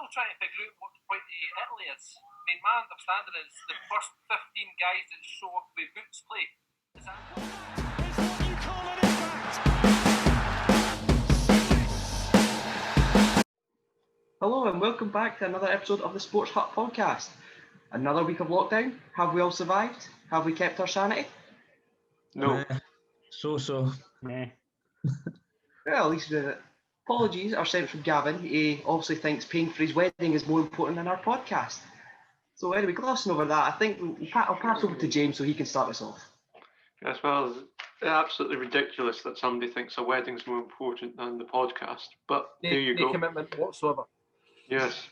still trying to figure out what the point of Italy is. I mean, my understanding is the first 15 guys that show up with boots play. Is that... Hello and welcome back to another episode of the Sports Hut podcast. Another week of lockdown. Have we all survived? Have we kept our sanity? No. So. Well, at least we did it. Apologies are sent from Gavin. He obviously thinks paying for his wedding is more important than our podcast. So anyway, glossing over that, I think I'll pass over to James so he can start us off. Yes, well, it's absolutely ridiculous that somebody thinks a wedding's more important than the podcast. But there you go. No commitment whatsoever. Yes.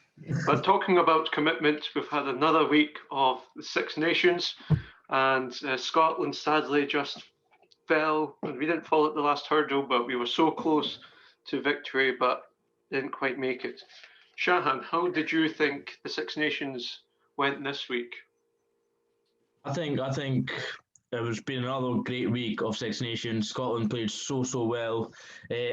But talking about commitment, we've had another week of the Six Nations, and Scotland sadly just fell. And we didn't fall at the last hurdle, but we were so close to victory, but didn't quite make it. Shahan, how did you think the Six Nations went this week? I think it's been another great week of Six Nations. Scotland played so well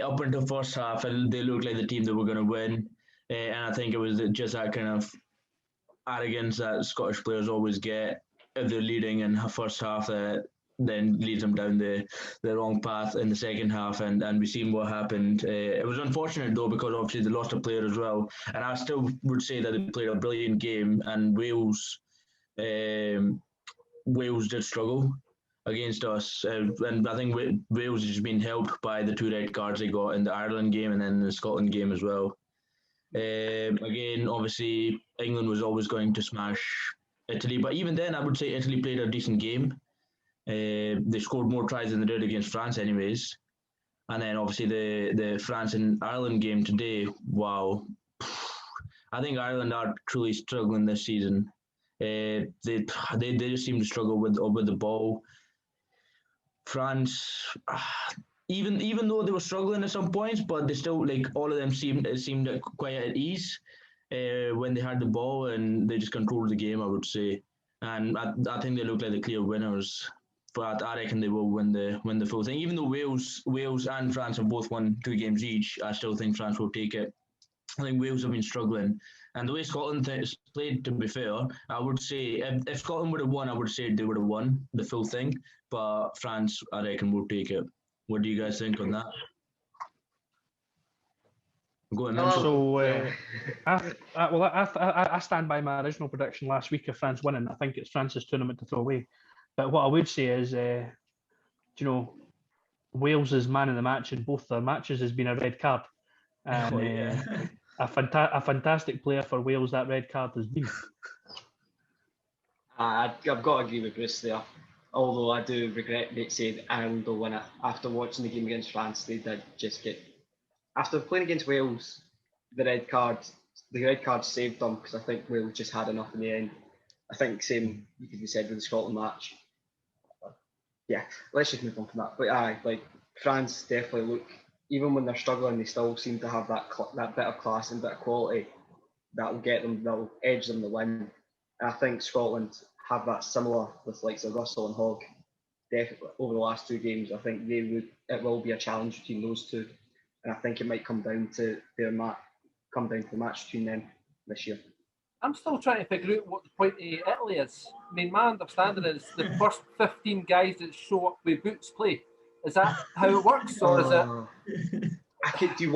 up until the first half, and they looked like the team that were going to win. And I think it was just that kind of arrogance that Scottish players always get if they're leading in the first half that then leads them down the wrong path in the second half, and we've seen what happened. It was unfortunate though, because obviously they lost a player as well, and I still would say that they played a brilliant game, and Wales did struggle against us, and I think Wales has been helped by the 2 red cards they got in the Ireland game and then the Scotland game as well. Again, obviously England was always going to smash Italy, but even then I would say Italy played a decent game. They scored more tries than they did against France anyways. And then obviously the France and Ireland game today, wow. I think Ireland are truly struggling this season. They just seem to struggle with the ball. France, even though they were struggling at some points, but they still, like, all of them seemed quite at ease when they had the ball, and they just controlled the game, I would say. And I think they look like the clear winners. But I reckon they will win the full thing. Even though Wales and France have both won 2 games each, I still think France will take it. I think Wales have been struggling. And the way Scotland has played, to be fair, I would say if Scotland would have won, I would say they would have won the full thing. But France, I reckon, will take it. What do you guys think on that? Go on, I stand by my original prediction last week of France winning. I think it's France's tournament to throw away. But what I would say is, Wales' man of the match in both their matches has been a red card. And a fantastic player for Wales that red card has been. I've got to agree with Bruce there. Although I do regret that saying Ireland will win it. After watching the game against France, they did just get... After playing against Wales, the red card saved them, because I think Wales just had enough in the end. I think same could be said with the Scotland match. Yeah, let's just move on from that. But France definitely look, even when they're struggling, they still seem to have that bit of class and bit of quality that will edge them the win. And I think Scotland have that similar with likes of Russell and Hogg. Definitely over the last 2 games, I think it will be a challenge between those two, and I think it might come down to the match between them this year. I'm still trying to figure out what the point of Italy is. I mean, my understanding is the first 15 guys that show up with boots play. Is that how it works, or is it? Do you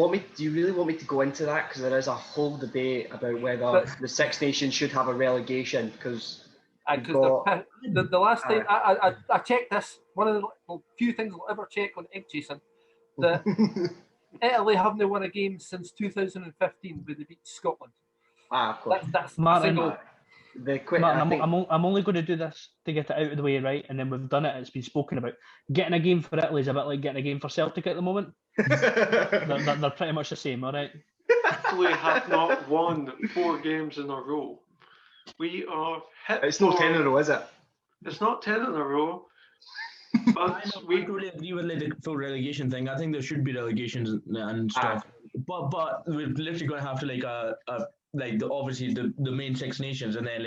really want me to go into that? Because there is a whole debate about whether the Six Nations should have a relegation. Because the last time I checked this, one of the few things I'll ever check on Egg Chasing, that Italy haven't won a game since 2015 where they beat Scotland. Of course. That's Martin, single. Martin, I'm only going to do this to get it out of the way, right? And then we've done it. It's been spoken about. Getting a game for Italy is a bit like getting a game for Celtic at the moment. they're pretty much the same, all right? Italy have not won 4 games in a row. We are hit. It's not 10 in a row, is it? It's not 10 in a row. But I totally agree with the full relegation thing. I think there should be relegations and stuff. But we're literally going to have to obviously the main Six Nations, and then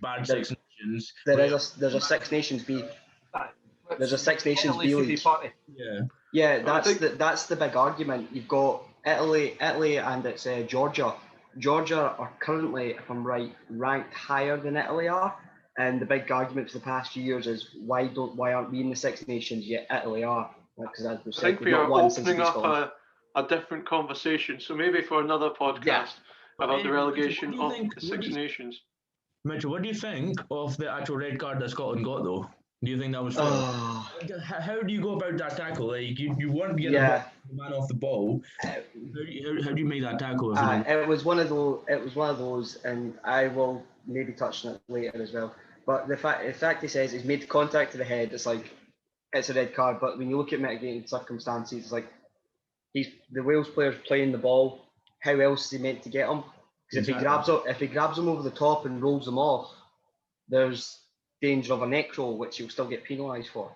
bad Six Nations. There's a Six Nations B. There's a Six Nations B league. Yeah, that's the big argument. You've got Italy, and it's Georgia Georgia are currently, if I'm right, ranked higher than Italy are. And the big argument for the past few years is why aren't we in the Six Nations yet Italy are? Because as we I said, think we've we not are won since opening we up Scotland. a different conversation. So maybe for another podcast Yeah. about the relegation of think- the Six Nations. Mitchell, what do you think of the actual red card that Scotland got, though? Do you think that was fair? How do you go about that tackle? Like you weren't getting the man off the ball. How do you make that tackle? It was one of those, and I will maybe touch on it later as well. But the fact he says he's made contact to the head, it's like it's a red card. But when you look at mitigating circumstances, it's like the Wales player's playing the ball. How else is he meant to get him? Because if he grabs him over the top and rolls him off, there's danger of a neck roll, which he'll still get penalised for.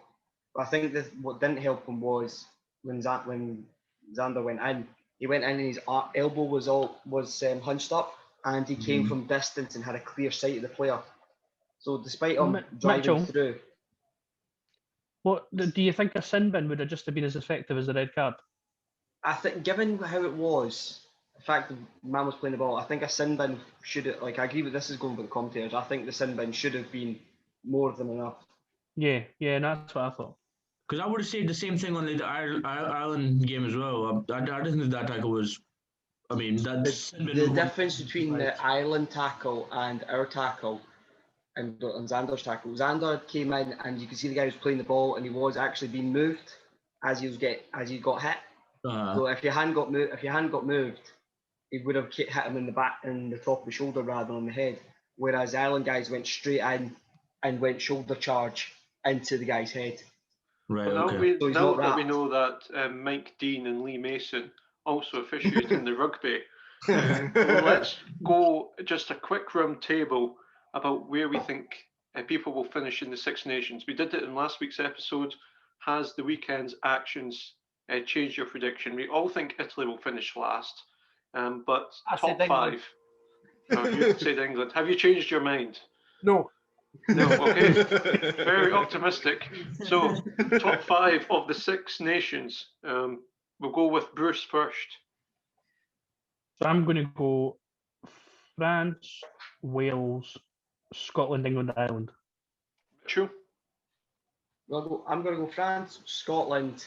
But I think what didn't help him was when Xander went in. He went in and his elbow was hunched up, and he came from distance and had a clear sight of the player. So despite him driving Mitchell, through, what do you think a sin bin would have just been as effective as a red card? I think given how it was, the fact that man was playing the ball, I think a sin bin should have, I agree with this is going with the commentators. I think the sin bin should have been more than enough. Yeah, that's what I thought. Because I would have said the same thing on the Ireland game as well. I didn't think that tackle was. I mean, that's the difference between the Ireland tackle and our tackle and Xander's tackle. Xander came in and you could see the guy was playing the ball and he was actually being moved as he got hit. So if you hadn't got moved, he would have hit him in the back, in the top of the shoulder rather than on the head. Whereas the Ireland guys went straight in and went shoulder charge into the guy's head. Right. Now, Okay. now that we know that Mike Dean and Lee Mason also officiate in the rugby, let's go just a quick round table about where we think people will finish in the Six Nations. We did it in last week's episode. Has the weekend's actions changed your prediction? We all think Italy will finish last, but top five. No, you said England. Have you changed your mind? No. No, okay. Very optimistic. So, top five of the Six Nations. We'll go with Bruce first. So I'm going to go France, Wales, Scotland, England, Ireland. True. I'm going to go France, Scotland,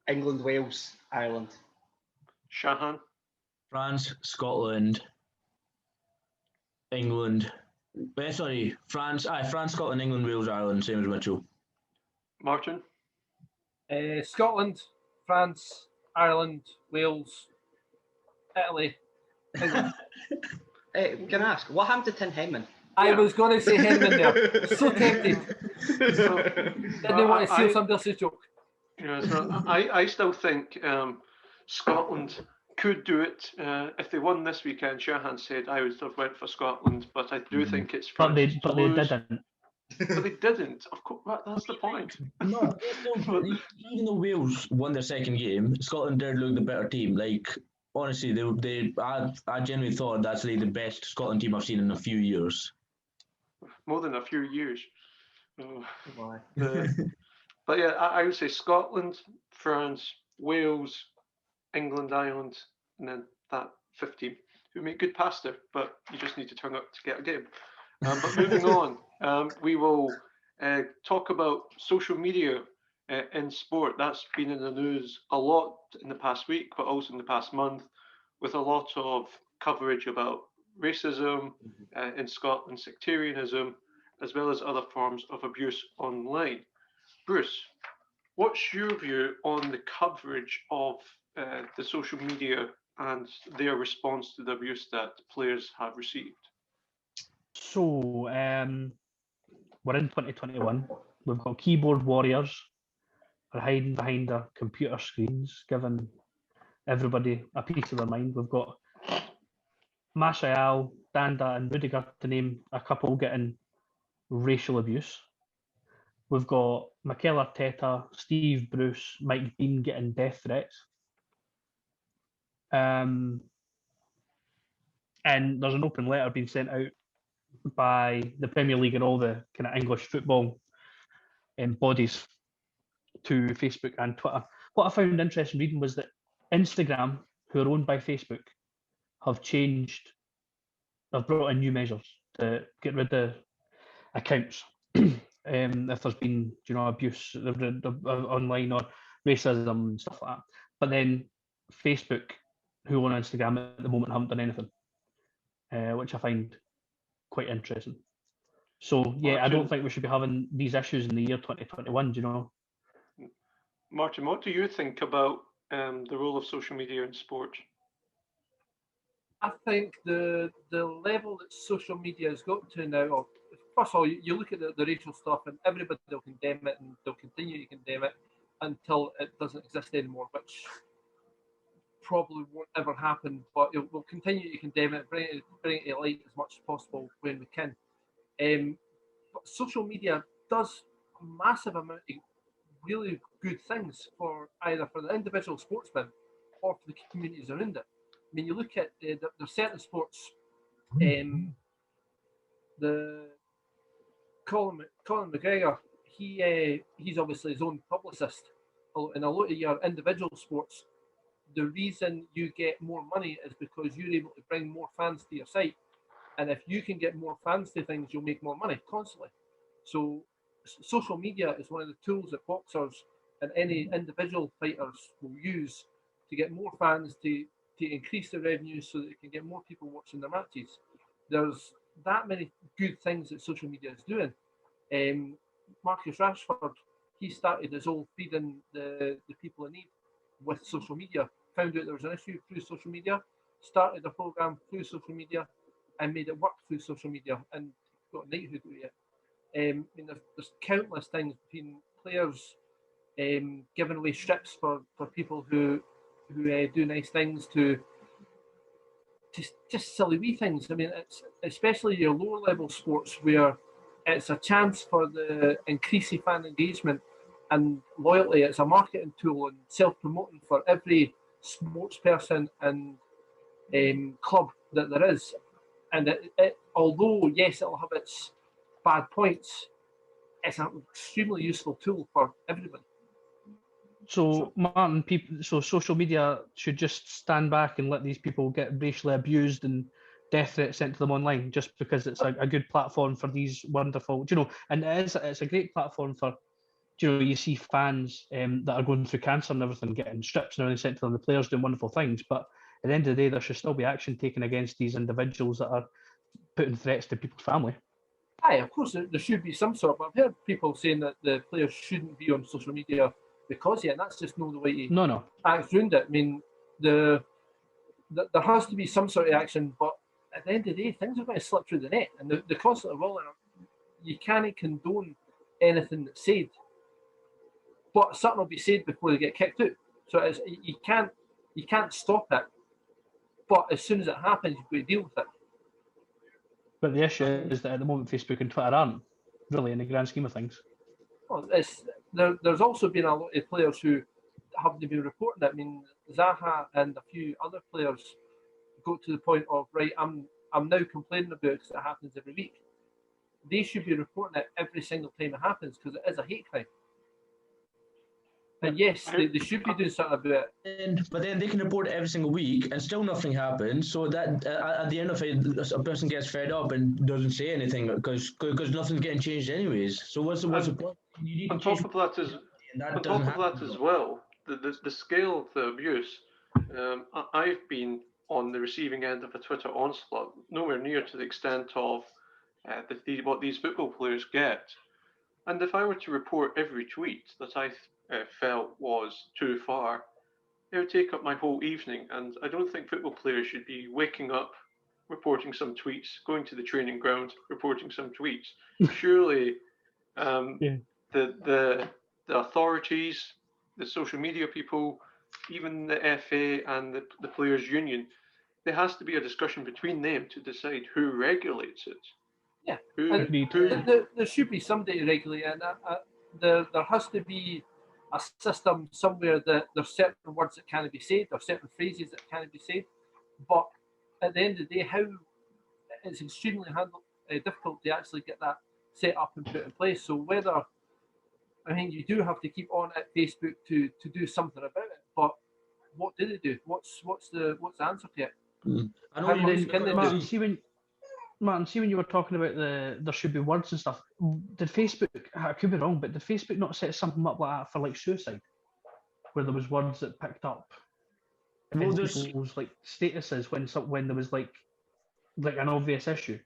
England, Wales, Ireland. Shahan. France, Scotland, England. France, Scotland, England, Wales, Ireland, same as Mitchell. Martin. Scotland, France, Ireland, Wales, Italy, England. Can I ask, what happened to Tin Henman? I was going to say Henman there. So tempted. Didn't want to steal somebody else's joke. Yeah, so I still think Scotland could do it if they won this weekend. Shahan said I would have went for Scotland, but I do think it's France. But they didn't. But they didn't. Of course, that's the point. No, even though Wales won their second game, Scotland did look the better team. Like honestly, I genuinely thought that's like the best Scotland team I've seen in a few years. More than a few years. But yeah, I would say Scotland, France, Wales, England, Ireland, and then that 5th team who make good pasta, but you just need to turn up to get a game. But moving on, we will talk about social media in sport. That's been in the news a lot in the past week, but also in the past month, with a lot of coverage about racism in Scotland, sectarianism, as well as other forms of abuse online. Bruce, what's your view on the coverage of the social media and their response to the abuse that players have received? So, we're in 2021. We've got keyboard warriors are hiding behind their computer screens, giving everybody a piece of their mind. We've got Martial, Danda and Rudiger, to name a couple, getting racial abuse. We've got Mikel Arteta, Steve Bruce, Mike Dean getting death threats. And there's an open letter being sent out by the Premier League and all the kind of English football bodies to Facebook and Twitter. What I found interesting reading was that Instagram, who are owned by Facebook, have changed, have brought in new measures to get rid of accounts. If there's been, abuse online or racism and stuff like that. But then Facebook, who own Instagram at the moment, haven't done anything, which I find quite interesting. So yeah, I don't think we should be having these issues in the year 2021. Martin, what do you think about the role of social media in sport? I think the level that social media has got to now, first of all, you look at the racial stuff and everybody will condemn it and they'll continue to condemn it until it doesn't exist anymore, which probably won't ever happen, but we'll continue to condemn it, bring it to light as much as possible when we can. But social media does a massive amount of really good things for either for the individual sportsman or for the communities around it. I mean, you look at there's certain sports, the Colin McGregor, he's obviously his own publicist. In a lot of your individual sports, the reason you get more money is because you're able to bring more fans to your site. And if you can get more fans to things, you'll make more money constantly. So social media is one of the tools that boxers and any individual fighters will use to get more fans to increase the revenue so that they can get more people watching their matches. There's that many good things that social media is doing. Marcus Rashford, he started his whole feeding the people in need with social media, found out there was an issue through social media, started a program through social media and made it work through social media and got a knighthood with it. I mean, there's countless things between players giving away strips for people who do nice things to just silly wee things. I mean, it's especially your lower level sports where it's a chance for the increasing fan engagement and loyalty. It's a marketing tool and self-promoting for every sports person and club that there is. And although, yes, it'll have its bad points, it's an extremely useful tool for everybody. So, Martin, so social media should just stand back and let these people get racially abused and death threats sent to them online just because it's a good platform for these wonderful, and it's a great platform for, you see fans that are going through cancer and everything getting strips and everything sent to them, the players doing wonderful things, but at the end of the day, there should still be action taken against these individuals that are putting threats to people's family. Aye, of course, there should be some sort, but I've heard people saying that the players shouldn't be on social media because, and that's just not the way to act around it. I mean, there has to be some sort of action, but at the end of the day, things are going to slip through the net, and they constantly will. And you can't condone anything that's said, but something will be said before they get kicked out. So you can't stop it, but as soon as it happens, you've got to deal with it. But the issue is that at the moment, Facebook and Twitter aren't really in the grand scheme of things. Well, there's also been a lot of players who haven't been reporting it. I mean, Zaha and a few other players got to the point of, right, I'm now complaining about it because it happens every week. They should be reporting it every single time it happens because it is a hate crime. And yes, they should be doing something about it. But then they can report it every single week and still nothing happens. So that at the end of it, a person gets fed up and doesn't say anything because nothing's getting changed anyways. So what's the point? You need on top of that as well, the scale of the abuse. I've been on the receiving end of a Twitter onslaught, nowhere near to the extent of what these football players get. And if I were to report every tweet that I felt was too far, it would take up my whole evening. And I don't think football players should be waking up, reporting some tweets, going to the training ground, reporting some tweets. Surely the authorities, the social media people, even the FA and the players' union, there has to be a discussion between them to decide who regulates it. Yeah, there should be somebody to regulate it. And there has to be a system somewhere that there's certain words that can't be said, or certain phrases that can't be said. But at the end of the day, how it's extremely difficult to actually get that set up and put in place. So you do have to keep on at Facebook to do something about it. But what do they do? What's the answer to it? I know How you much didn't. can they Martin, do? see when you were talking about there should be words and stuff. Did Facebook? I could be wrong, but did Facebook not set something up like that for like suicide, where there was words that picked up Well, in there's people's like statuses when there was like an obvious issue.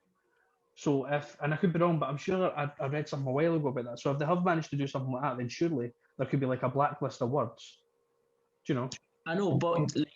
So and I could be wrong, but I'm sure I read something a while ago about that. So if they have managed to do something like that, then surely there could be like a blacklist of words. Do you know? I know, but like,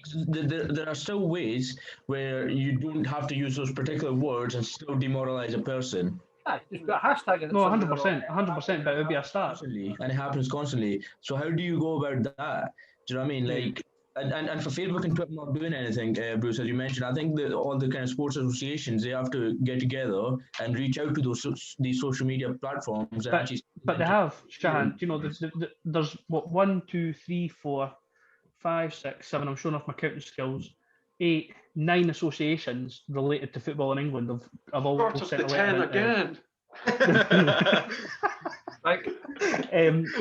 there are still ways where you don't have to use those particular words and still demoralize a person. Aye, just put a hashtag in it No, somewhere. 100%, 100%. But it would be a start. Constantly, and it happens constantly. So how do you go about that? Do you know what I mean? Like, and for Facebook and Twitter not doing anything, Bruce, as you mentioned, I think that all the kind of sports associations, they have to get together and reach out to these social media platforms and actually. But they have, Shahan. You know, there's what 1, 2, 3, 4, 5, 6, 7. I'm showing off my counting skills. 8, 9 associations related to football in England have all Short of sent the a letter 10 out. again. Like,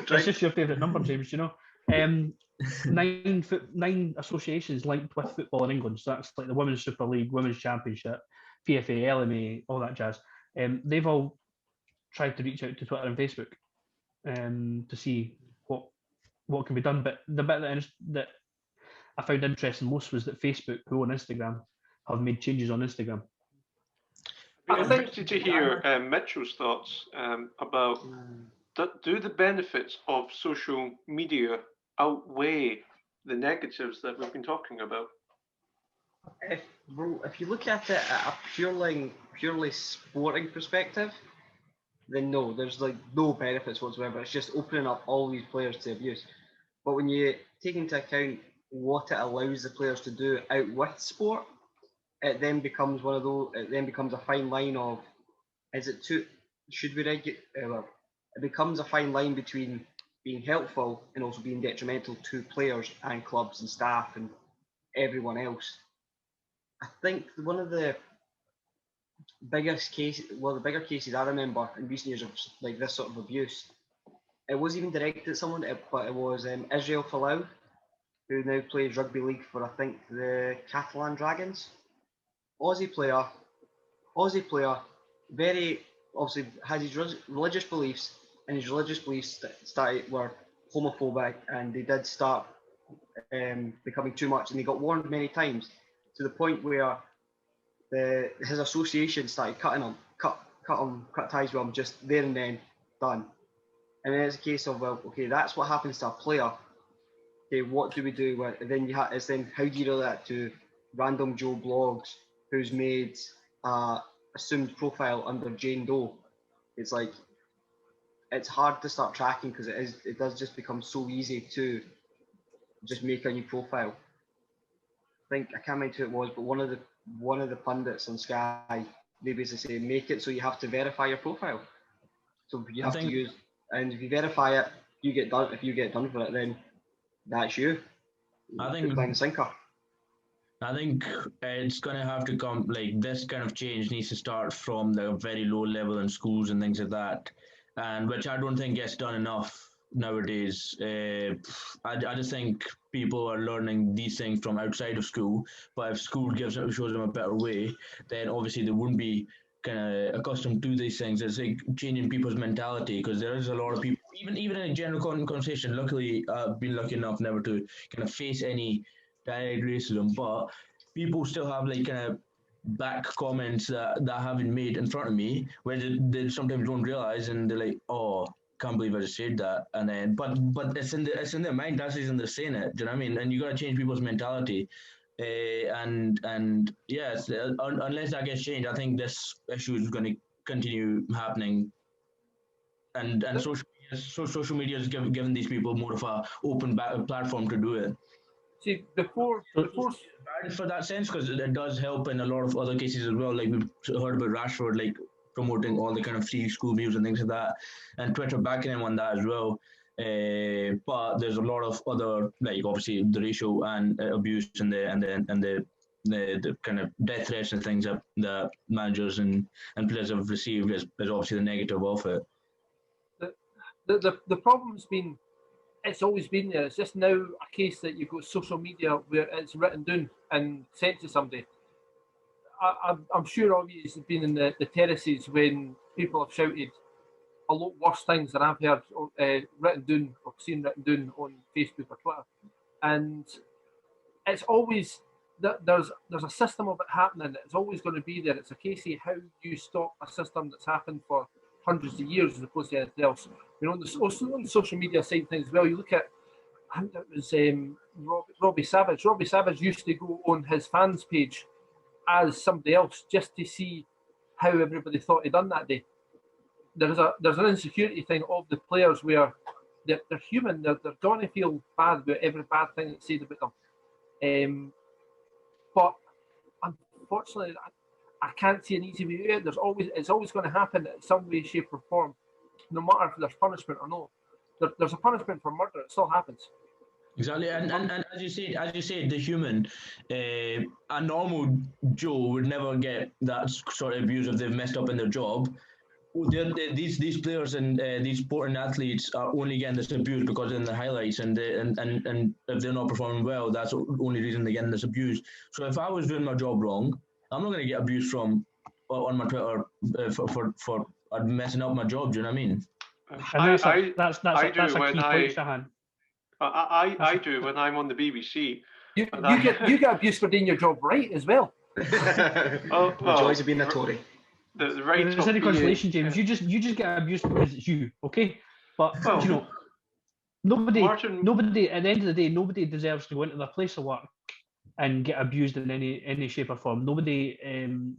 That's just your favourite number, James. You know, 9 associations linked with football in England. So that's like the Women's Super League, Women's Championship, PFA, LMA, all that jazz. They've all tried to reach out to Twitter and Facebook to see what can be done. But the bit that I found interesting most was that Facebook, who own Instagram, have made changes on Instagram. I'm interested to hear Mitchell's thoughts about do the benefits of social media outweigh the negatives that we've been talking about? If you look at it at a purely sporting perspective, then no, there's like no benefits whatsoever. It's just opening up all these players to abuse. But when you take into account what it allows the players to do out with sport, it then becomes a fine line of, should we regulate? It becomes a fine line between being helpful and also being detrimental to players and clubs and staff and everyone else. I think one of the bigger cases I remember in recent years of like this sort of abuse, it wasn't even directed at someone, but it was Israel Folau, who now plays rugby league for, I think, the Catalan Dragons. Aussie player, very obviously has his religious beliefs, and his religious beliefs were homophobic, and they did start becoming too much, and they got warned many times to the point where his association started cut ties with him just there and then, done. And then it's a case of, well, okay, that's what happens to a player. Okay, what do we do? Then it's then how do you relate that to random Joe blogs who's made assumed profile under Jane Doe? It's like, it's hard to start tracking because it does just become so easy to just make a new profile. I can't remember who it was, but one of the pundits on Sky, they basically say make it so you have to verify your profile. So you have to use, and if you verify it, you get done. If you get done for it, then that's you. I think playing sinker. I think it's going to have to come, like, this kind of change needs to start from the very low level in schools and things like that, and which I don't think gets done enough nowadays. I just think people are learning these things from outside of school, but if school shows them a better way, then obviously they wouldn't be kind of accustomed to these things. It's like changing people's mentality, because there is a lot of people, even in a general conversation. Luckily, I've been lucky enough never to kind of face any direct racism, but people still have like kind of back comments that have been made in front of me where they sometimes don't realize, and they're like, oh, can't believe I just said that. And then but it's in their mind, that's the reason they're saying it. Do you know what I mean? And you got to change people's mentality. And yes, unless that gets changed, I think this issue is going to continue happening. And social media is giving these people more of a open platform to do it. See, before For that sense, because it does help in a lot of other cases as well. Like we've heard about Rashford, like promoting all the kind of free school meals and things like that, and Twitter backing him on that as well. But there's a lot of other, like obviously the racial and abuse and the kind of death threats and things that managers and players have received is obviously the negative of it. The problem's been, it's always been there. It's just now a case that you've got social media where it's written down and sent to somebody. I'm sure all of you have been in the terraces when people have shouted a lot worse things than I've heard written down or seen written down on Facebook or Twitter. And it's always there's a system of it happening. It's always going to be there. It's a case of how you stop a system that's happened for hundreds of years as opposed to anything else. You know, on the social media side of things, well, you look at, I think it was Robbie Savage. Robbie Savage used to go on his fans page as somebody else just to see how everybody thought he'd done that day. There's an insecurity thing of the players where they're human. They're going to feel bad about every bad thing that's said about them. But unfortunately, I can't see an easy way out. It's always going to happen in some way, shape, or form, no matter if there's punishment or not. There's a punishment for murder. It still happens. Exactly, and as you said, the human, a normal Joe would never get that sort of abuse if they've messed up in their job. These players and these sporting athletes are only getting this abuse because in the highlights, and if they're not performing well, that's the only reason they're getting this abuse. So if I was doing my job wrong, I'm not going to get abuse from on my Twitter for messing up my job. Do you know what I mean? That's a key point, Shahan. I do when I'm on the BBC. You get abuse for doing your job right as well. The joys of being a Tory. The right. There's any consolation, James. You just get abused because it's you, okay? But you know, nobody at the end of the day, nobody deserves to go into their place of work and get abused in any shape or form. Nobody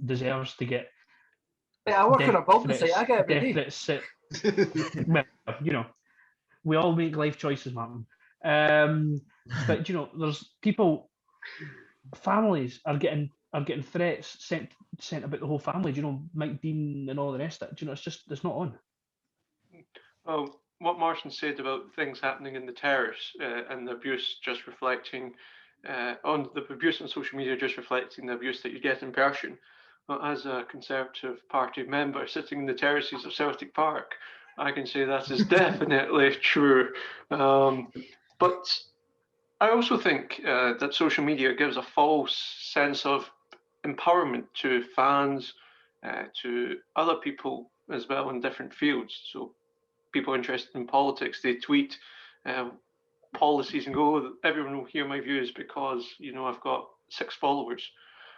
deserves to get. I work on a building site. I get every day. Well, you know, we all make life choices, Martin. But you know, there's people, families are getting threats sent about the whole family. Do you know, Mike Dean and all the rest of it? Do you know, it's not on. Well, what Martin said about things happening in the terrace and the abuse just reflecting on the abuse on social media, just reflecting the abuse that you get in person. As a Conservative Party member sitting in the terraces of Celtic Park, I can say that is definitely true. But I also think that social media gives a false sense of empowerment to fans, to other people as well in different fields. So people interested in politics, they tweet policies and go, everyone will hear my views because, you know, I've got 6 followers.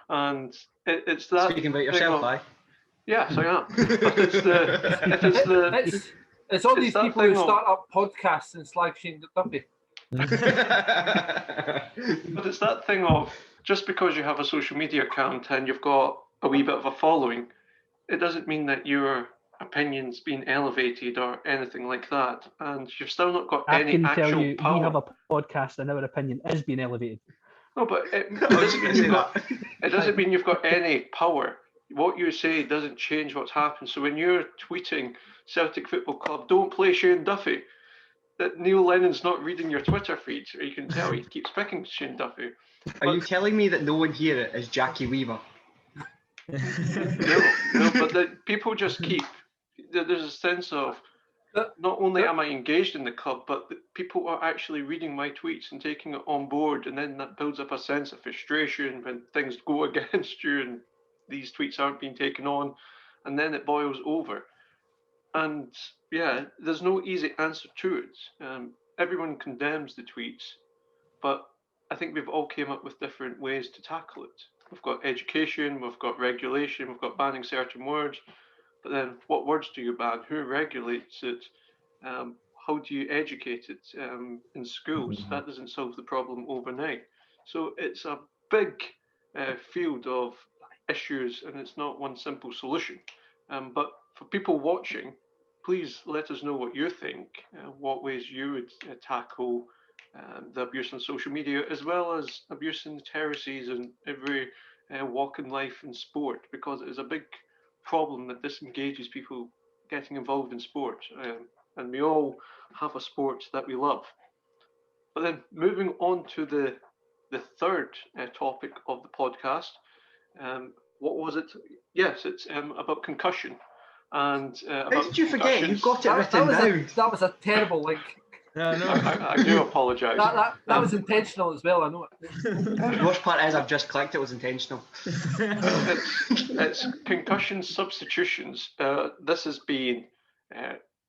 And it's that. Speaking about yourself, aye? Yes, I am. But it's all these people who start up podcasts and slag Shane Duffy. But it's that thing of just because you have a social media account and you've got a wee bit of a following, it doesn't mean that your opinion's been elevated or anything like that. And you've still not got any actual tell you, power. We have a podcast and our opinion is being elevated. No, but it doesn't mean you've got any power. What you say doesn't change what's happened. So when you're tweeting Celtic Football Club, don't play Shane Duffy, that Neil Lennon's not reading your Twitter feed, or you can tell he keeps picking Shane Duffy. Are you telling me that no one here is Jackie Weaver? No, but people just keep. There's a sense of not only am I engaged in the club, but people are actually reading my tweets and taking it on board, and then that builds up a sense of frustration when things go against you and these tweets aren't being taken on, and then it boils over. And yeah, there's no easy answer to it. Everyone condemns the tweets, but I think we've all came up with different ways to tackle it. We've got education, we've got regulation, we've got banning certain words. But then what words do you ban? Who regulates it? How do you educate it in schools? That doesn't solve the problem overnight. So it's a big field of issues, and it's not one simple solution. But for people watching, please let us know what you think, what ways you would tackle the abuse on social media, as well as abuse in the terraces and every walk in life and sport, because it is a big problem that disengages people getting involved in sport, and we all have a sport that we love. But then moving on to the third topic of the podcast, what was it? Yes, it's about concussion. And how did you forget? You've got it written down. That was a terrible link. No. I do apologise. That was intentional as well. I know it. The worst part is I've just clicked. It was intentional. It's concussion substitutions. This has been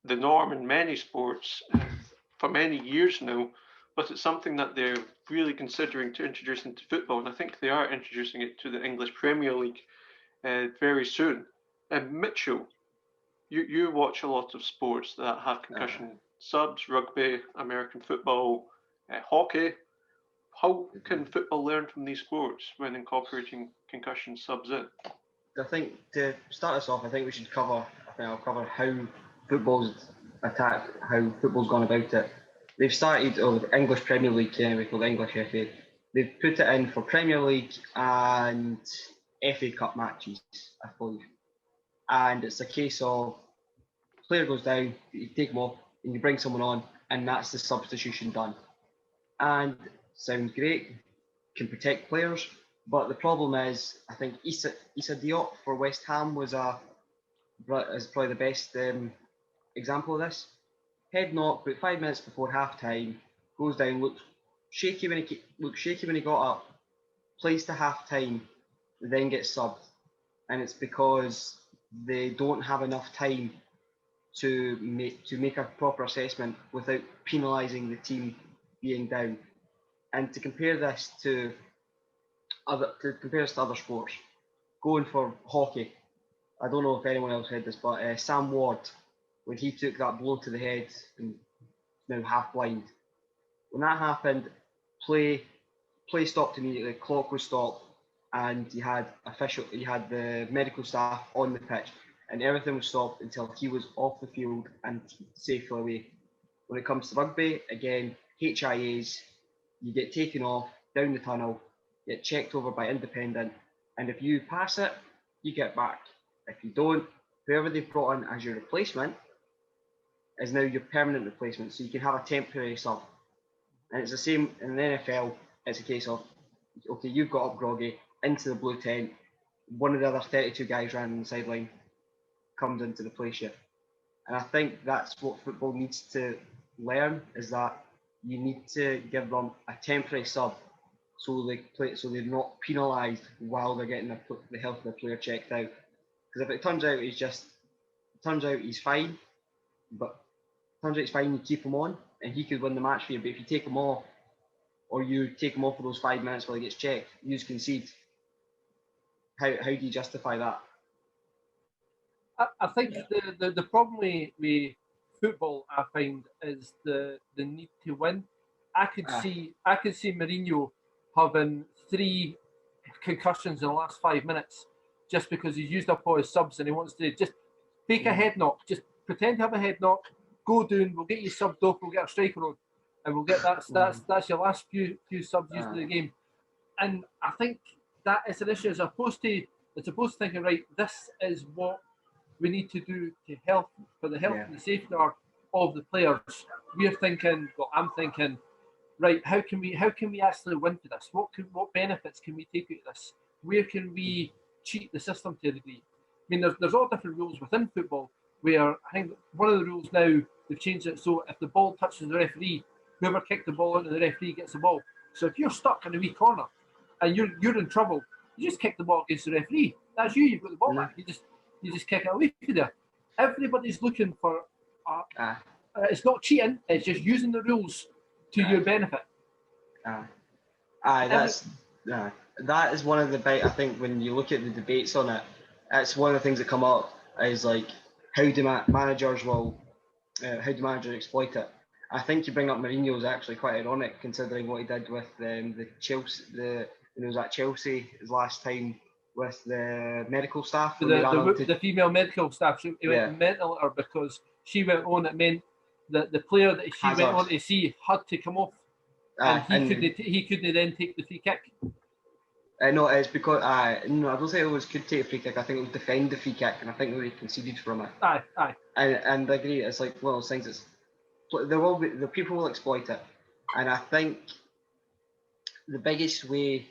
the norm in many sports for many years now, but it's something that they're really considering to introduce into football, and I think they are introducing it to the English Premier League very soon. And Mitchell, you watch a lot of sports that have concussion subs, rugby, American football, hockey. How can football learn from these sports when incorporating concussion subs in? I think to start us off, I think we should cover. I think I'll cover how football's attacked, how football's gone about it. They've started with the English Premier League, we call the English FA. They've put it in for Premier League and FA Cup matches, I believe. And it's a case of player goes down, you take them off, and you bring someone on, and that's the substitution done. And sounds great, can protect players, but the problem is, I think Issa Diop for West Ham is probably the best example of this. Head knock, but 5 minutes before half time, goes down, looked shaky when he got up, plays to half time, then gets subbed, and it's because they don't have enough time to make a proper assessment without penalising the team being down. And to compare this to other sports, going for hockey, I don't know if anyone else heard this, but Sam Ward, when he took that blow to the head and now half blind, when that happened, play stopped immediately, clock was stopped, and you had the medical staff on the pitch, and everything was stopped until he was off the field and safely away. When it comes to rugby, again, HIAs, you get taken off, down the tunnel, get checked over by independent, and if you pass it, you get back. If you don't, whoever they've brought in as your replacement is now your permanent replacement, so you can have a temporary sub. And it's the same in the NFL. It's a case of, okay, you've got up groggy, into the blue tent, one of the other 32 guys ran on the sideline, comes in to replace you. And I think that's what football needs to learn, is that you need to give them a temporary sub so they're not penalised while they're getting the health of the player checked out. Because if it turns out he's fine, you keep him on and he could win the match for you. But if you take him off, or you take him off for those 5 minutes while he gets checked, you just concede. How do you justify that? I think the problem with football, I find, is the need to win. I could see Mourinho having 3 concussions in the last 5 minutes just because he's used up all his subs and he wants to just fake a head knock, just pretend to have a head knock, go down, we'll get you subbed off, we'll get a striker on, and we'll get that's your last few subs used to the game. And I think that is an issue as opposed to thinking, right, this is what we need to do to help for the health and the safety of the players. I'm thinking, right, how can we actually win for this? What benefits can we take out of this? Where can we cheat the system to a degree? I mean, there's all different rules within football where I think one of the rules now, they've changed it so if the ball touches the referee, whoever kicked the ball into the referee gets the ball. So if you're stuck in a wee corner and you're in trouble, you just kick the ball against the referee. That's you've got the ball back. You just kick it away from there. Everybody's looking for it's not cheating, it's just using the rules to your benefit. That is one of the big, I think when you look at the debates on it, it's one of the things that come up is like how do managers exploit it. I think you bring up Mourinho is actually quite ironic considering what he did with the Chelsea, when he was at Chelsea his last time with the medical staff. The female medical staff, she went mental at her because she went on. It meant that the player that she went on to see had to come off, and he couldn't then take the free kick. No, it's because I don't think it was could take a free kick. I think it was defend the free kick, and I think they conceded from it. Aye. And I agree. It's like one of those things. The people will exploit it, and I think the biggest way,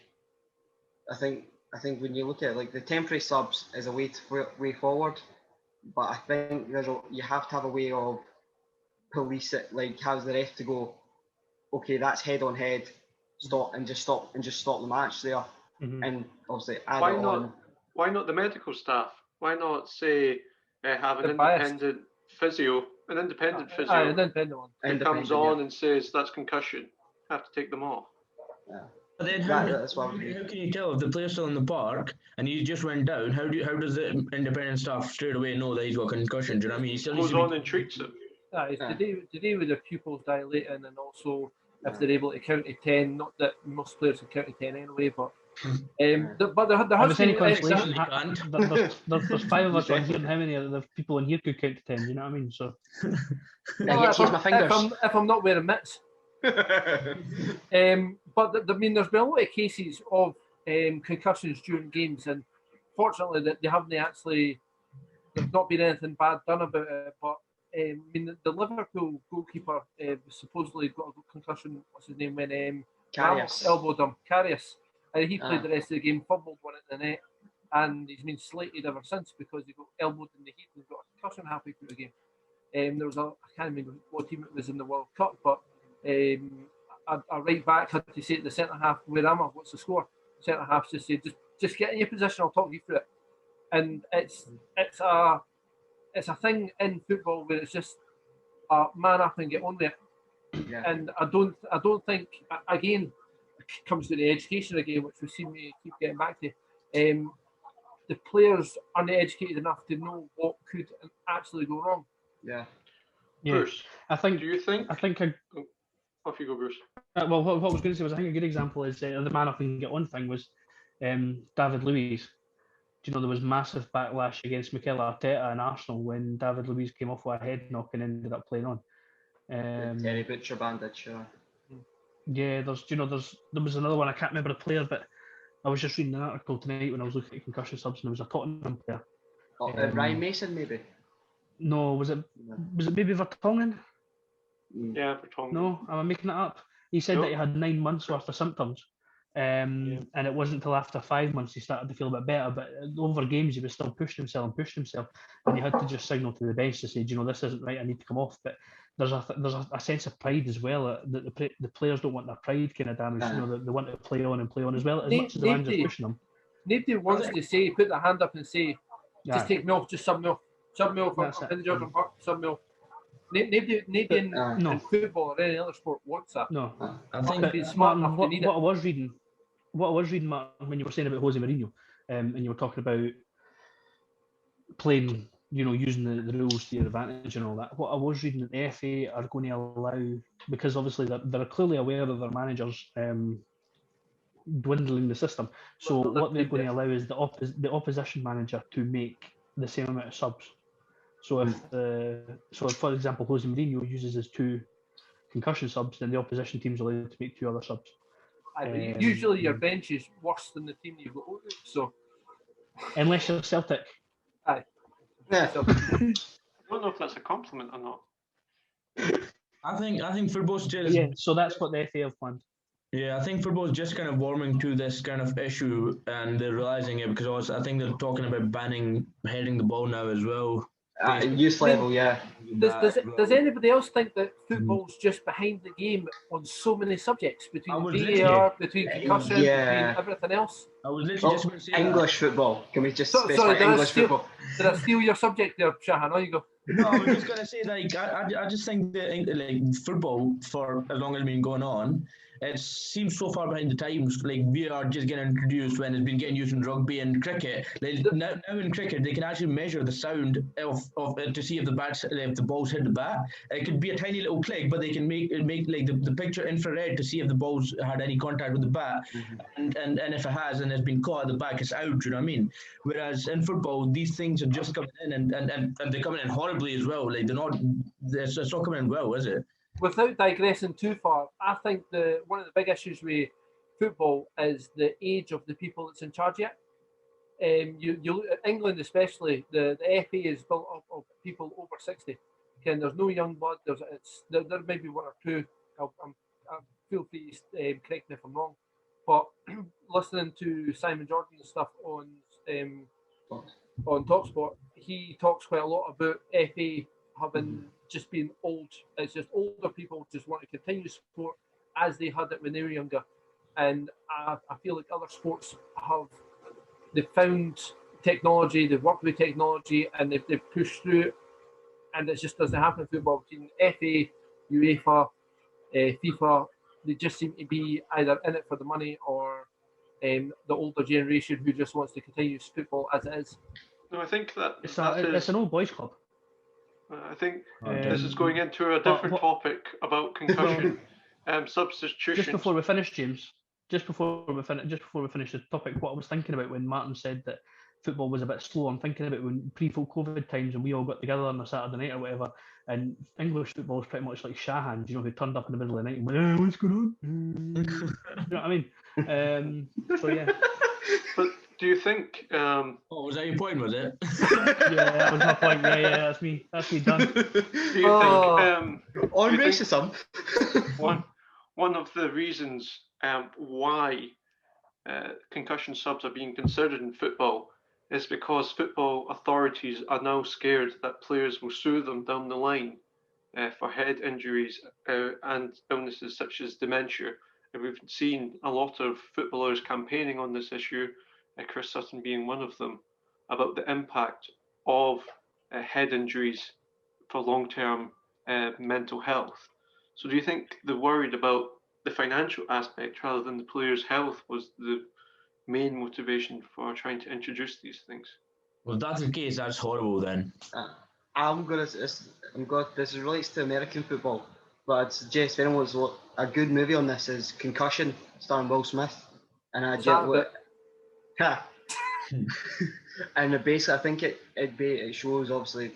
I think when you look at it, like the temporary subs is a way forward, but I think you have to have a way of police it, like have the ref to go, okay, that's head on head, stop and just stop the match there, and obviously add Why it not? on. Why not the medical staff? Why not say have an They're biased. independent physio, an independent An physio independent one. who comes on and says that's concussion, have to take them off. But then That's what how can you tell if the player's still in the park and he just went down? How does the independent staff straight away know that he's got concussion? Do you know what I mean? He still needs Goes to on be... and treats it. It's to do with the pupils dilating, and also if they're able to count to 10. Not that most players can count to 10 anyway, but but there If has it's any been consolation, can't. there's 5 of us on here, and how many of the people in here could count to 10? You know what I mean? So I get to use my fingers. if I'm not wearing mitts. But I mean, there's been a lot of cases of concussions during games, and fortunately, that they haven't actually. There's not been anything bad done about it. But I mean, the Liverpool goalkeeper supposedly got a concussion. What's his name? When Ramos elbowed him, Karius, and he played the rest of the game, fumbled one at the net, and he's been slated ever since because he got elbowed in the heat and got a concussion halfway through the game. There was I can't remember what team it was in the World Cup, but a right back had to say to the centre half, "Where am I? What's the score?" Centre half just said, "Just get in your position. I'll talk you through it." And it's a thing in football where it's just man up and get on there. Yeah. And I don't think again it comes to the education again, which we seem to keep getting back to. The players aren't educated enough to know what could actually go wrong. Yeah. Bruce, I think. Do you think? Off you go, Bruce. Well, what I was going to say was I think a good example is the man up and get on thing was David Luiz. Do you know there was massive backlash against Mikel Arteta and Arsenal when David Luiz came off with a head knock and ended up playing on. Terry Butcher bandage, sure. Yeah, there was another one, I can't remember the player, but I was just reading an article tonight when I was looking at concussion subs, and there was a Tottenham player. Ryan Mason, maybe? No, was it maybe Vertonghen? Yeah, Vertonghen. No, am I making it up? He said that he had 9 months worth of symptoms. And it wasn't until after 5 months he started to feel a bit better, but over games he was still pushing himself, and he had to just signal to the bench to say, this isn't right, I need to come off. But there's a sense of pride as well that the players don't want their pride kind of damaged. They want to play on as well, as much as the manager's pushing them. Nobody wants to say, put their hand up and say, just take me off, just sub me off, I'm injured, I'm hurt, sub me off. Nobody in football or any other sport wants that. No, I think he's smart enough to need it. What I was reading, Martin, when you were saying about Jose Mourinho, and you were talking about playing, using the rules to your advantage and all that. What I was reading that the FA are going to allow, because obviously they're clearly aware of their managers dwindling the system. So what they're going to allow is the opposition manager to make the same amount of subs. So if for example Jose Mourinho uses his 2 concussion subs, then the opposition team's allowed to make 2 other subs. Usually your bench is worse than the team you've got. So unless you're Celtic. Aye. Yeah. I don't know if that's a compliment or not. I think football's just... Yeah, so that's what the FA have planned. Yeah, I think football's just kind of warming to this kind of issue, and they're realising it because I think they're talking about banning heading the ball now as well. Youth level, yeah. Does anybody else think that football's just behind the game on so many subjects, between VAR, between concussion, between everything else? I was literally just going to say English football. Can we just specify English football? Did I steal your subject there, Shahan? On you go. No, I was just going to say, I just think that football, for as long as it's been going on, it seems so far behind the times. VR just getting introduced when it's been getting used in rugby and cricket. Now in cricket, they can actually measure the sound of to see if the balls hit the bat. It could be a tiny little click, but they can make the picture infrared to see if the balls had any contact with the bat, and if it has and it's been caught at the back, it's out. You know what I mean? Whereas in football, these things are just coming in, and they're coming in horribly as well. It's not coming in well, is it? Without digressing too far, I think one of the big issues with football is the age of the people that's in charge yet. You England especially, the FA is built up of people over 60. There's no young blood. There may be 1 or 2. I feel free to correct me if I'm wrong. But listening to Simon Jordan's stuff on TalkSport, he talks quite a lot about FA having just been old. It's just older people just want to continue sport as they had it when they were younger. And I feel like other sports they've found technology, they've worked with technology, and they've pushed through it. And it just doesn't happen in football. Between FA, UEFA, FIFA, they just seem to be either in it for the money or the older generation who just wants to continue football as it is. No, I think that It's is, an old boys club. I think this is going into a but different topic about concussion, substitutions. Just before we finish, James. Just before we finish the topic, what I was thinking about when Martin said that football was a bit slow, I'm thinking about when pre-COVID times when we all got together on a Saturday night or whatever, and English football is pretty much like Shahans, who turned up in the middle of the night and went, hey, what's going on? You know what I mean? So yeah. But do you think? Was that your point? Was it? Yeah, that was my point. Yeah, that's me. That's me done. Do you think? On racism. One of the reasons why concussion subs are being considered in football is because football authorities are now scared that players will sue them down the line for head injuries and illnesses such as dementia. And we've seen a lot of footballers campaigning on this issue, Chris Sutton being one of them, about the impact of head injuries for long-term mental health. So do you think they're worried about the financial aspect rather than the player's health was the main motivation for trying to introduce these things? Well, if that's the case, that's horrible then. This relates to American football, but I'd suggest if anyone wants a good movie on this is Concussion, starring Will Smith. And and basically, I think it shows obviously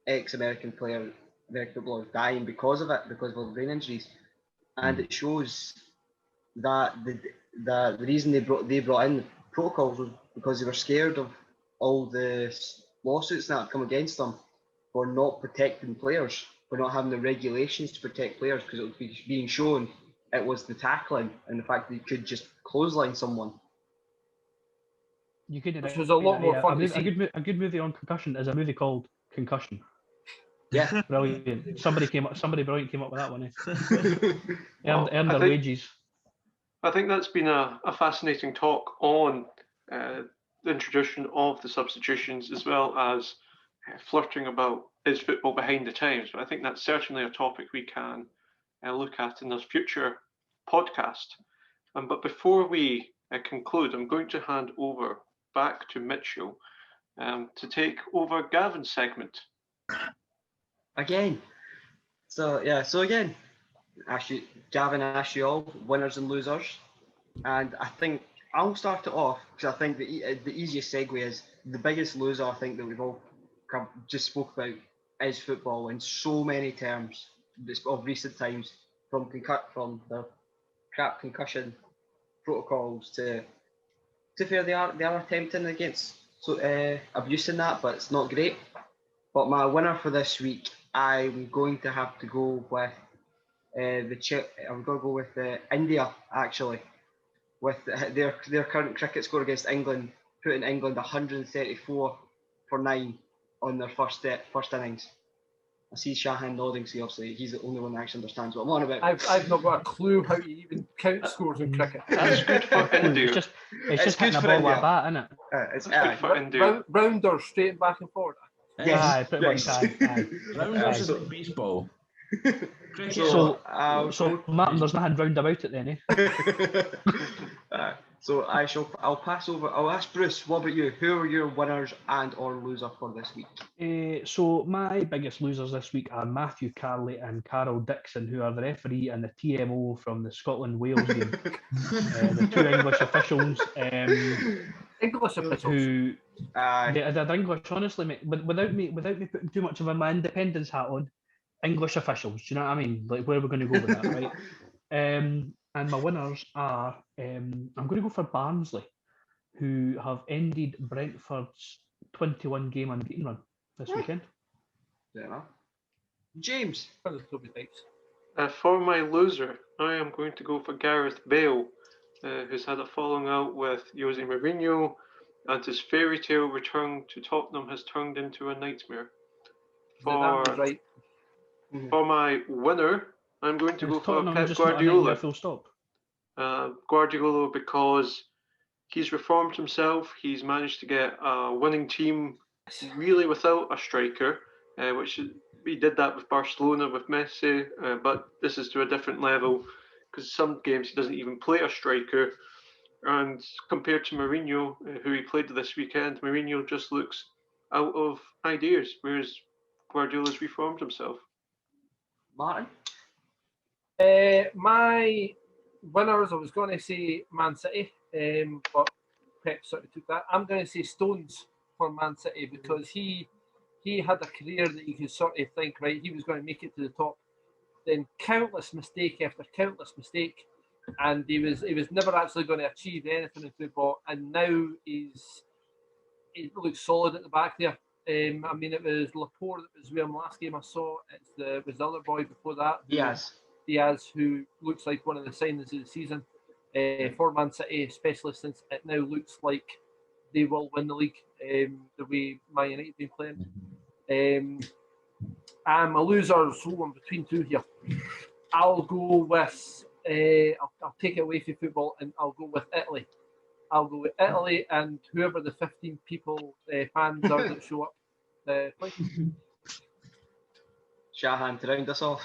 ex-American footballers dying because of their brain injuries, and it shows that the reason they brought in protocols was because they were scared of all the lawsuits that have come against them for not protecting players, for not having the regulations to protect players, because it was being shown it was the tackling and the fact that you could just clothesline someone. Which was a lot more fun to see. A good movie on concussion is a movie called Concussion. Yeah, brilliant. Somebody brilliant came up with that one. Earned their wages. I think that's been a fascinating talk on the introduction of the substitutions, as well as flirting about is football behind the times. But I think that's certainly a topic we can look at in this future podcast. But before we conclude, I'm going to hand over back to Mitchell to take over Gavin's segment. Again. So again, actually, Gavin asked you all winners and losers, and I think I'll start it off because I think the easiest segue is the biggest loser. I think that we've all just spoke about is football in so many terms of recent times, from the crap concussion protocols to fair they are attempting against abusing that, but it's not great. But my winner for this week, I'm going to have to go with India, actually, with their current cricket score against England, putting England 134 for 9 on their first innings. I see Shahan nodding, so obviously he's the only one that actually understands what I'm on about. I've not got a clue how you even count scores in cricket. That's good for India. It's just hitting a ball with a bat, isn't it? It's good for India. Rounders, straight and back and forward. Yes. Aye, pretty much. Aye. Rounders is like baseball. So Martin, there's nothing round about it then, eh? So I'll pass over. I'll ask Bruce. What about you? Who are your winners and/or loser for this week? So my biggest losers this week are Matthew Carley and Carol Dixon, who are the referee and the TMO from the Scotland-Wales game. The two English officials. English officials. Who they're English, honestly, mate. Without me putting too much of my independence hat on. English officials, do you know what I mean? Like, where are we going to go with that, right? And my winners are, I'm going to go for Barnsley, who have ended Brentford's 21-game unbeaten run this weekend. Yeah. James. For my loser, I am going to go for Gareth Bale, who's had a falling out with Jose Mourinho, and his fairy tale return to Tottenham has turned into a nightmare. Zidane's right. For my winner, I'm going to go for Tottenham Pep just not a nightmare, Guardiola. full stop. Guardiola, because he's reformed himself. He's managed to get a winning team really without a striker, which he did that with Barcelona with Messi, but this is to a different level because some games he doesn't even play a striker. And compared to Mourinho, who he played this weekend, Mourinho just looks out of ideas, whereas Guardiola's reformed himself. Martin? My winners, I was going to say Man City, but Pep sort of took that. I'm going to say Stones for Man City because he had a career that you could sort of think, right, he was going to make it to the top. Then countless mistake after countless mistake, and he was never actually going to achieve anything in football. And now he looks solid at the back there. I mean, it was Laporte that was with him last game I saw. It was the other boy before that. Diaz, who looks like one of the signings of the season for Man City, especially since it now looks like they will win the league the way Man United have been playing. I'm a loser, so I'm between two here. I'll go with, I'll take it away from football and I'll go with Italy. I'll go with Italy and whoever the 15 people, fans are that show up play. Shahan, to round us off.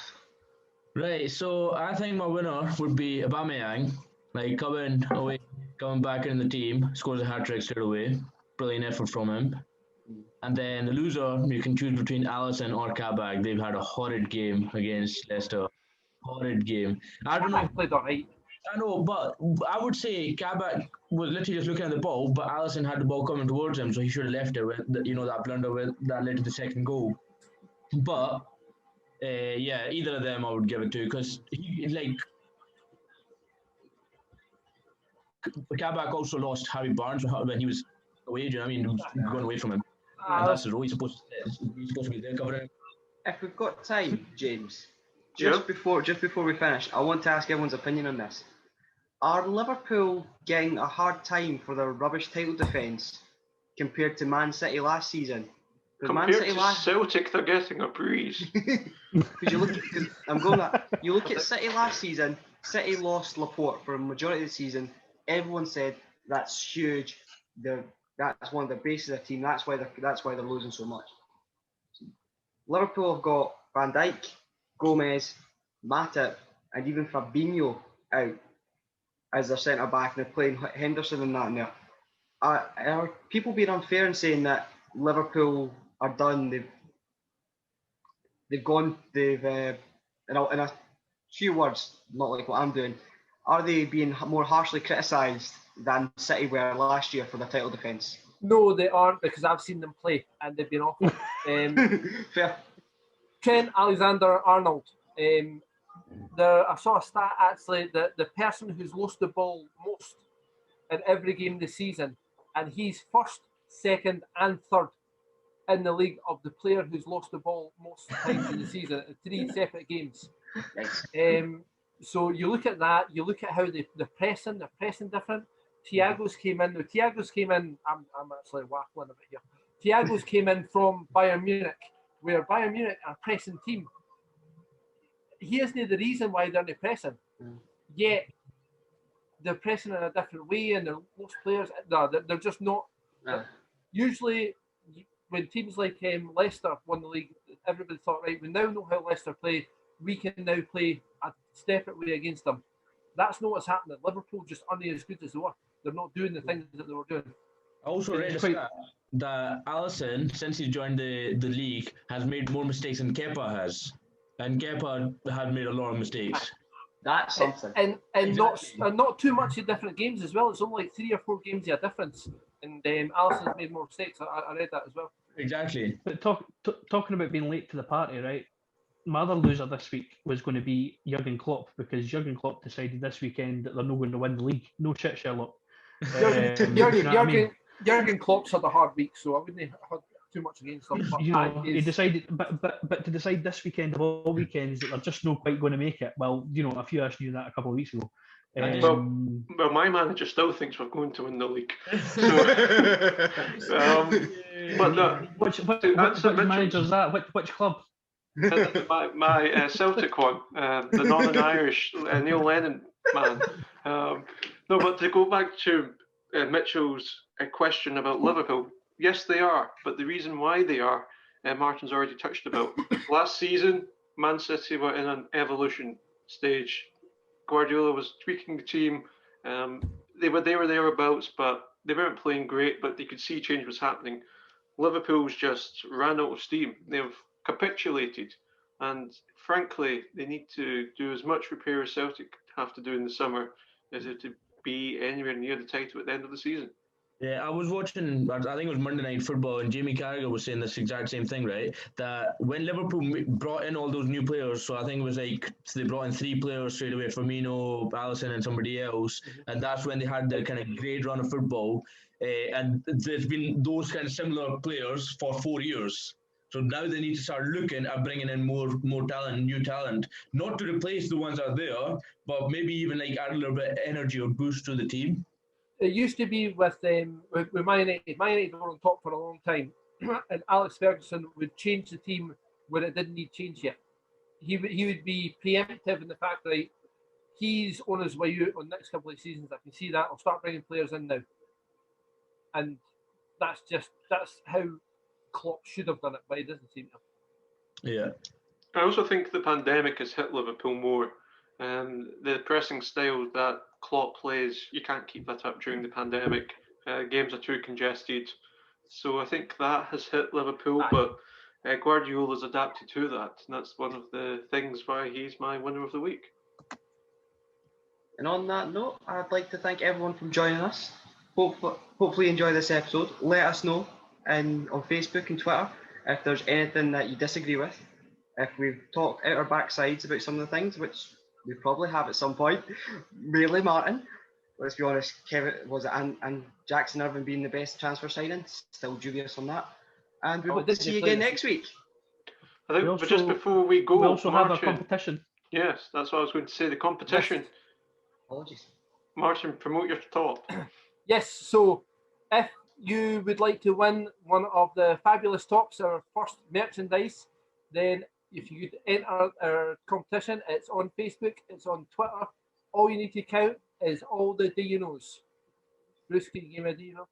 Right, so I think my winner would be Aubameyang. Like coming back in the team, scores a hat-trick straight away. Brilliant effort from him. And then the loser, you can choose between Alisson or Kabak. They've had a horrid game against Leicester. Horrid game. I don't know. Played all right. I know, but I would say Kabak was literally just looking at the ball, but Alisson had the ball coming towards him, so he should have left it with that blunder that led to the second goal. But either of them I would give it to because Kabak also lost Harry Barnes when he was away. I mean, going away from him. And that's the role he's supposed to be there covering him. If we've got time, James, just before we finish, I want to ask everyone's opinion on this. Are Liverpool getting a hard time for their rubbish title defence compared to Man City last season? Compared to Celtic, they're getting a breeze. Because you look at City last season. City lost Laporte for a majority of the season. Everyone said that's huge. That's one of the bases of the team. That's why they're losing so much. Liverpool have got Van Dijk, Gomez, Matip, and even Fabinho out as their centre back, and they're playing Henderson and that in there. Are people being unfair and saying that Liverpool are done? They've gone. In a few words, not like what I'm doing. Are they being more harshly criticised than City were last year for their title defence? No, they aren't, because I've seen them play and they've been awful. Fair. Trent Alexander-Arnold. I saw a stat actually that the person who's lost the ball most in every game this season, and he's first, second, and third in the league of the player who's lost the ball most times in the season in 3 separate games. So you look at that, you look at how they're pressing different. Thiago's came in. I'm actually waffling a bit here. Thiago's came in from Bayern Munich, where Bayern Munich are a pressing team. He isn't the reason why they're not pressing. Yet they're pressing in a different way, and most players, they're just not. Usually, when teams like Leicester won the league, everybody thought, right, we now know how Leicester play. We can now play a separate way against them. That's not what's happening. Liverpool just aren't as good as they were. They're not doing the things that they were doing. I also read a stat that Alisson, since he's joined the league, has made more mistakes than Kepa has. And Kepa had made a lot of mistakes. That's something. And not too much of different games as well. It's only like 3 or 4 games of difference. And Alisson's made more mistakes. I read that as well. Exactly. But talking about being late to the party, right? My other loser this week was going to be Jurgen Klopp, because Jurgen Klopp decided this weekend that they're not going to win the league. No shit, Sherlock. Jurgen Klopp's had a hard week, so I wouldn't have too much against them. But he decided, but to decide this weekend of all weekends that they're just not quite going to make it. Well, a few of us knew that a couple of weeks ago. Well, my manager still thinks we're going to win the league. But no, Which to answer manager is Mitchell's- that? Which club? my Celtic one, the Northern Irish Neil Lennon man. No, but to go back to Mitchell's question about Liverpool, yes, they are. But the reason why they are, Martin's already touched about. Last season, Man City were in an evolution stage. Guardiola was tweaking the team. They were thereabouts, but they weren't playing great. But they could see change was happening. Liverpool's just ran out of steam. They've capitulated, and frankly, they need to do as much repair as Celtic have to do in the summer as it to be anywhere near the title at the end of the season. Yeah, I was watching, I think it was Monday Night Football, and Jamie Carragher was saying this exact same thing, right? That when Liverpool brought in all those new players, so I think it was like, they brought in 3 players straight away, Firmino, Alisson, and somebody else, and that's when they had the kind of great run of football. And there's been those kind of similar players for 4 years. So now they need to start looking at bringing in more talent, new talent, not to replace the ones that are there, but maybe even like add a little bit of energy or boost to the team. It used to be with Man United. Man United were on top for a long time, and Alex Ferguson would change the team where it didn't need change yet. He would be preemptive in the fact that he's on his way out on the next couple of seasons. I can see that. I'll start bringing players in now, and that's how Klopp should have done it, but he doesn't seem to. Yeah. I also think the pandemic has hit Liverpool more. The pressing style that Klopp plays, you can't keep that up during the pandemic. Games are too congested. So I think that has hit Liverpool, but Guardiola's adapted to that. And that's one of the things why he's my winner of the week. And on that note, I'd like to thank everyone for joining us. Hopefully you enjoy this episode. Let us know on Facebook and Twitter if there's anything that you disagree with. If we've talked out our backsides about some of the things, which we probably have at some point. Really, Martin. Let's be honest, Kevin and Jackson Irvine being the best transfer signing. Still dubious on that. And we hope to see you again next week. I think, but just before we go, we also Martin, have a competition. Yes, that's what I was going to say. The competition. Yes. Apologies. Martin, promote your top. Yes, so if you would like to win one of the fabulous tops, our first merchandise, then if you could enter our competition, it's on Facebook, it's on Twitter. All you need to count is all the do you knows. Bruce, can you give me a do you know?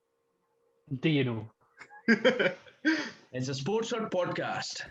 Do you know? It's a Sports Hut podcast.